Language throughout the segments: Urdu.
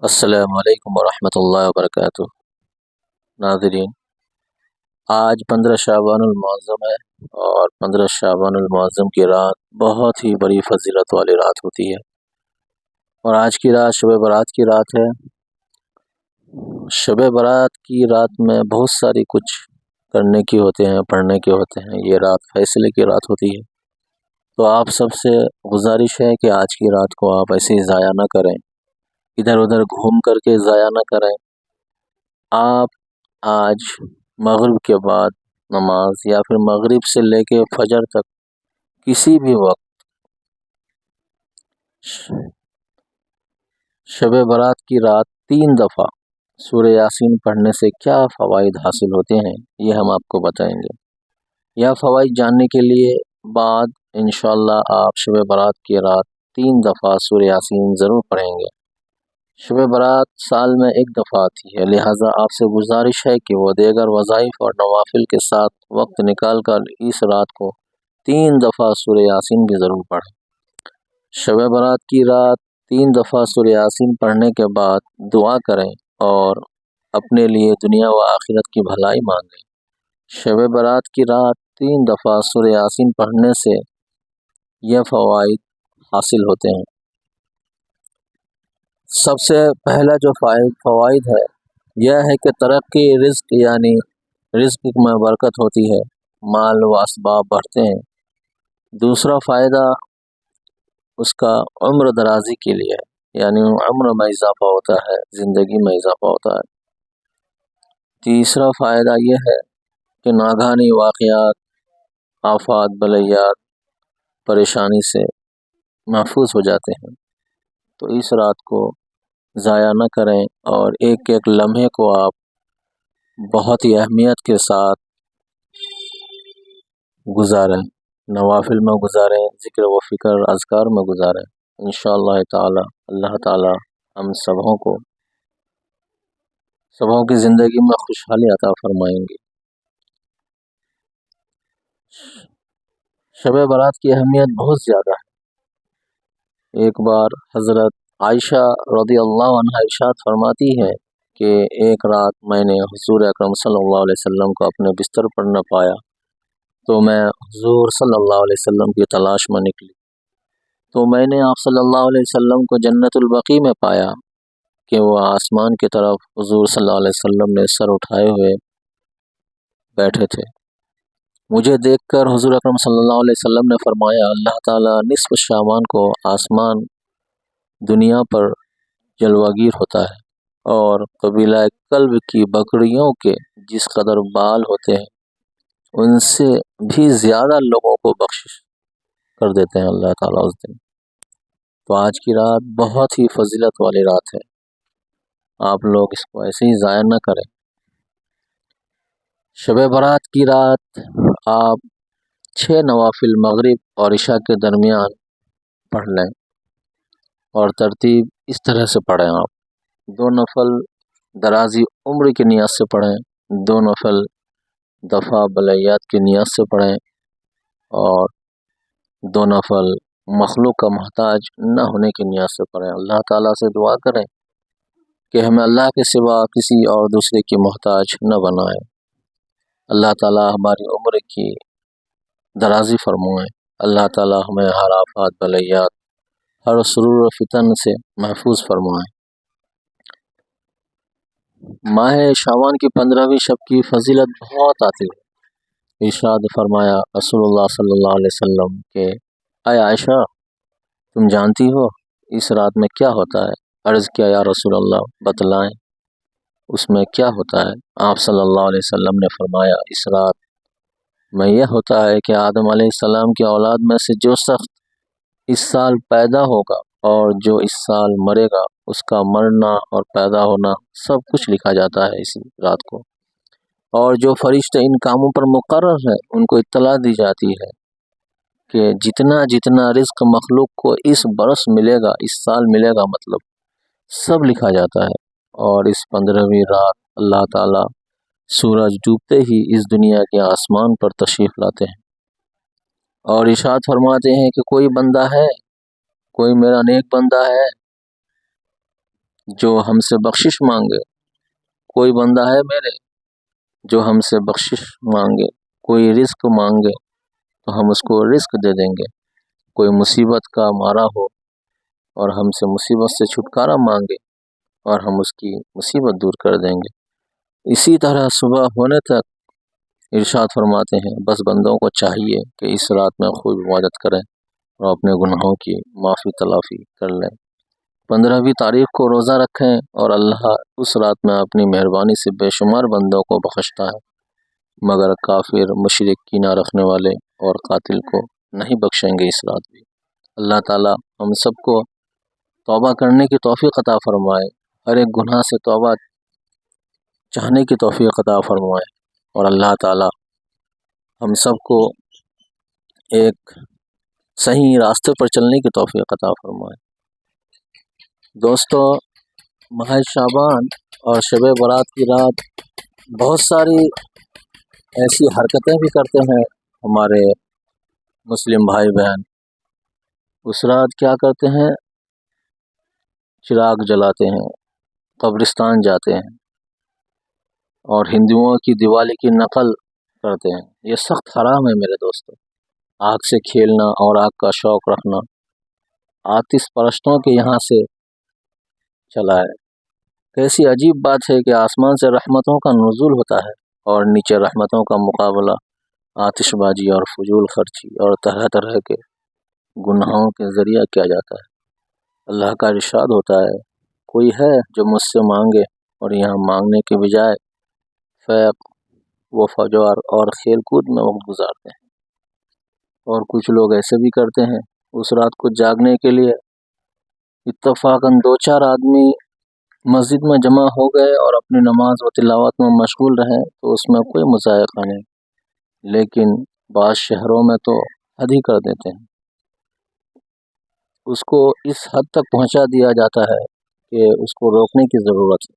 السلام علیکم ورحمۃ اللہ وبرکاتہ۔ ناظرین، آج 15 شعبان المعظم ہے اور 15 شعبان المعظم کی رات بہت ہی بڑی فضیلت والی رات ہوتی ہے، اور آج کی رات شب برات کی رات ہے۔ شب برات کی رات میں بہت ساری کچھ کرنے کی ہوتے ہیں، پڑھنے کے ہوتے ہیں۔ یہ رات فیصلے کی رات ہوتی ہے، تو آپ سب سے گزارش ہے کہ آج کی رات کو آپ ایسے ہی ضائع نہ کریں، ادھر ادھر گھوم کر کے ضائع نہ کریں۔ آپ آج مغرب کے بعد نماز یا پھر مغرب سے لے کے فجر تک کسی بھی وقت شب برات کی رات 3 دفعہ سورہ یاسین پڑھنے سے کیا فوائد حاصل ہوتے ہیں، یہ ہم آپ کو بتائیں گے۔ یا فوائد جاننے کے لیے بعد انشاءاللہ آپ شب برات کی رات 3 دفعہ سورہ یاسین ضرور پڑھیں گے۔ شب برات سال میں ایک دفعہ آتی ہے، لہٰذا آپ سے گزارش ہے کہ وہ دیگر وظائف اور نوافل کے ساتھ وقت نکال کر اس رات کو 3 دفعہ سورہ یاسین بھی ضرور پڑھیں۔ شب برات کی رات 3 دفعہ سورہ یاسین پڑھنے کے بعد دعا کریں اور اپنے لیے دنیا و آخرت کی بھلائی مانگیں۔ شب برات کی رات 3 دفعہ سورہ یاسین پڑھنے سے یہ فوائد حاصل ہوتے ہیں۔ سب سے پہلا جو فوائد ہے یہ ہے کہ ترقی رزق، یعنی رزق میں برکت ہوتی ہے، مال و اسباب بڑھتے ہیں۔ دوسرا فائدہ اس کا عمر درازی کے لیے ہے، یعنی عمر میں اضافہ ہوتا ہے، زندگی میں اضافہ ہوتا ہے۔ تیسرا فائدہ یہ ہے کہ ناگہانی واقعات، آفات، بلیات، پریشانی سے محفوظ ہو جاتے ہیں۔ تو اس رات کو ضائع نہ کریں اور ایک ایک لمحے کو آپ بہت ہی اہمیت کے ساتھ گزاریں، نوافل میں گزاریں، ذکر و فکر اذکار میں گزاریں۔ انشاءاللہ تعالی اللہ تعالی ہم سبوں کی زندگی میں خوشحالی عطا فرمائیں گے۔ شب برات کی اہمیت بہت زیادہ ہے۔ ایک بار حضرت عائشہ رضی اللہ عنہا ارشاد فرماتی ہے کہ ایک رات میں نے حضور اکرم صلی اللہ علیہ وسلم کو اپنے بستر پر نہ پایا، تو میں حضور صلی اللہ علیہ وسلم کی تلاش میں نکلی، تو میں نے آپ صلی اللہ علیہ وسلم کو جنت البقیع میں پایا کہ وہ آسمان کی طرف حضور صلی اللہ علیہ وسلم نے سر اٹھائے ہوئے بیٹھے تھے۔ مجھے دیکھ کر حضور اکرم صلی اللہ علیہ وسلم نے فرمایا، اللہ تعالیٰ نصف شعبان کو آسمان دنیا پر جلوگیر ہوتا ہے، اور قبیلہ کلب کی بکریوں کے جس قدر بال ہوتے ہیں ان سے بھی زیادہ لوگوں کو بخشش کر دیتے ہیں اللہ تعالیٰ اس دن۔ تو آج کی رات بہت ہی فضیلت والی رات ہے، آپ لوگ اس کو ایسے ہی ضائع نہ کریں۔ شب برات کی رات آپ 6 نوافل مغرب اور عشاء کے درمیان پڑھ لیں، اور ترتیب اس طرح سے پڑھیں۔ آپ 2 نفل درازی عمر کی نیت سے پڑھیں، 2 نفل دفع بلیات کی نیت سے پڑھیں، اور 2 نفل مخلوق کا محتاج نہ ہونے کی نیت سے پڑھیں۔ اللہ تعالیٰ سے دعا کریں کہ ہمیں اللہ کے سوا کسی اور دوسرے کی محتاج نہ بنائے۔ اللہ تعالیٰ ہماری عمر کی درازی فرمائے، اللہ تعالیٰ ہمیں ہر آفات، بلیات، ہر سرور و فتن سے محفوظ فرمائے۔ ماہ شعبان کی 15ویں شب کی فضیلت بہت آتی ہے۔ ارشاد فرمایا رسول اللہ صلی اللہ علیہ وسلم کہ اے عائشہ، تم جانتی ہو اس رات میں کیا ہوتا ہے؟ عرض کیا یا رسول اللہ، بتلائیں اس میں کیا ہوتا ہے؟ آپ صلی اللہ علیہ وسلم نے فرمایا، اس رات میں یہ ہوتا ہے کہ آدم علیہ السلام کی اولاد میں سے جو شخص اس سال پیدا ہوگا اور جو اس سال مرے گا، اس کا مرنا اور پیدا ہونا سب کچھ لکھا جاتا ہے اسی رات کو، اور جو فرشتے ان کاموں پر مقرر ہیں ان کو اطلاع دی جاتی ہے کہ جتنا جتنا رزق مخلوق کو اس برس ملے گا، اس سال ملے گا، مطلب سب لکھا جاتا ہے۔ اور اس 15ویں رات اللہ تعالیٰ سورج ڈوبتے ہی اس دنیا کے آسمان پر تشریف لاتے ہیں اور ارشاد فرماتے ہیں کہ کوئی بندہ ہے، کوئی میرا نیک بندہ ہے جو ہم سے بخشش مانگے، کوئی بندہ ہے میرے جو ہم سے بخشش مانگے، کوئی رزق مانگے تو ہم اس کو رزق دے دیں گے، کوئی مصیبت کا مارا ہو اور ہم سے مصیبت سے چھٹکارا مانگے اور ہم اس کی مصیبت دور کر دیں گے۔ اسی طرح صبح ہونے تک ارشاد فرماتے ہیں بس بندوں کو چاہیے کہ اس رات میں خوب عبادت کریں اور اپنے گناہوں کی معافی تلافی کر لیں۔ 15ویں تاریخ کو روزہ رکھیں اور اللہ اس رات میں اپنی مہربانی سے بے شمار بندوں کو بخشتا ہے، مگر کافر، مشرک، کینہ رکھنے والے اور قاتل کو نہیں بخشیں گے اس رات بھی۔ اللہ تعالی ہم سب کو توبہ کرنے کی توفیق عطا فرمائے، ہر ایک گناہ سے توبہ چاہنے کی توفیق عطا فرمائے، اور اللہ تعالی ہم سب کو ایک صحیح راستے پر چلنے کی توفیق عطا فرمائے۔ دوستو، ماہ شعبان اور شب برات کی رات بہت ساری ایسی حرکتیں بھی کرتے ہیں ہمارے مسلم بھائی بہن۔ اس رات کیا کرتے ہیں؟ چراغ جلاتے ہیں، قبرستان جاتے ہیں اور ہندوؤں کی دیوالی کی نقل کرتے ہیں۔ یہ سخت حرام ہے میرے دوستو۔ آگ سے کھیلنا اور آگ کا شوق رکھنا آتش پرستوں کے یہاں سے چلا ہے۔ کیسی عجیب بات ہے کہ آسمان سے رحمتوں کا نزول ہوتا ہے اور نیچے رحمتوں کا مقابلہ آتش بازی اور فضول خرچی اور طرح طرح کے گناہوں کے ذریعہ کیا جاتا ہے۔ اللہ کا ارشاد ہوتا ہے کوئی ہے جو مجھ سے مانگے اور یہاں مانگنے کے بجائے فیق و فجور اور کھیل کود میں وقت گزارتے ہیں۔ اور کچھ لوگ ایسے بھی کرتے ہیں، اس رات کو جاگنے کے لیے اتفاقاً 2-4 آدمی مسجد میں جمع ہو گئے اور اپنی نماز و تلاوت میں مشغول رہیں تو اس میں کوئی مذائقہ نہیں، لیکن بعض شہروں میں تو حد ہی کر دیتے ہیں۔ اس کو اس حد تک پہنچا دیا جاتا ہے کہ اس کو روکنے کی ضرورت ہے۔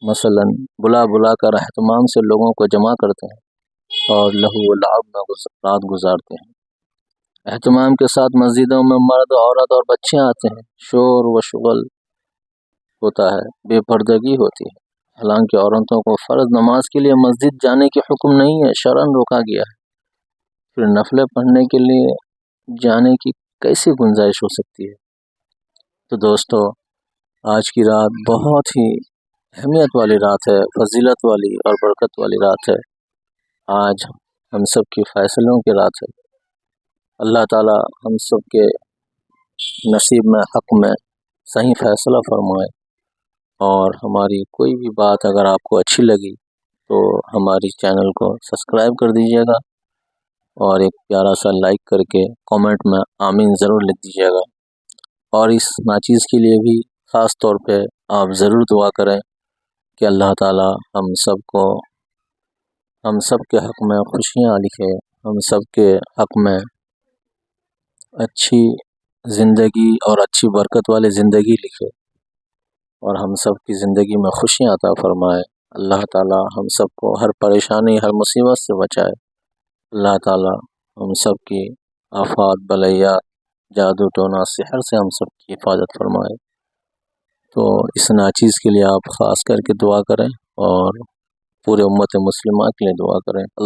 مثلاً بلا بلا کر اہتمام سے لوگوں کو جمع کرتے ہیں اور لہو و لعب میں رات گزارتے ہیں۔ اہتمام کے ساتھ مسجدوں میں مرد، عورت اور بچے آتے ہیں، شور و شغل ہوتا ہے، بے پردگی ہوتی ہے۔ حالانکہ عورتوں کو فرض نماز کے لیے مسجد جانے کی حکم نہیں ہے، شرعاً روکا گیا ہے، پھر نفلیں پڑھنے کے لیے جانے کی کیسی گنجائش ہو سکتی ہے؟ تو دوستو، آج کی رات بہت ہی اہمیت والی رات ہے، فضیلت والی اور برکت والی رات ہے۔ آج ہم سب کی فیصلوں کی رات ہے۔ اللہ تعالی ہم سب کے نصیب میں، حق میں صحیح فیصلہ فرمائے، اور ہماری کوئی بھی بات اگر آپ کو اچھی لگی تو ہماری چینل کو سبسکرائب کر دیجیے گا اور ایک پیارا سا لائک کر کے کامنٹ میں آمین ضرور لکھ دیجیے گا، اور اس ناچیز کے لیے بھی خاص طور پہ آپ ضرور دعا کریں کہ اللہ تعالی ہم سب کو، ہم سب کے حق میں خوشیاں لکھے، ہم سب کے حق میں اچھی زندگی اور اچھی برکت والی زندگی لکھے، اور ہم سب کی زندگی میں خوشیاں عطا فرمائے۔ اللہ تعالی ہم سب کو ہر پریشانی، ہر مصیبت سے بچائے۔ اللہ تعالی ہم سب کی آفات، بلیات، جادو ٹونا، سحر سے ہم سب کی حفاظت فرمائے۔ تو اس ناچیز کے لیے آپ خاص کر کے دعا کریں اور پورے امت مسلمہ کے لیے دعا کریں۔ اللہ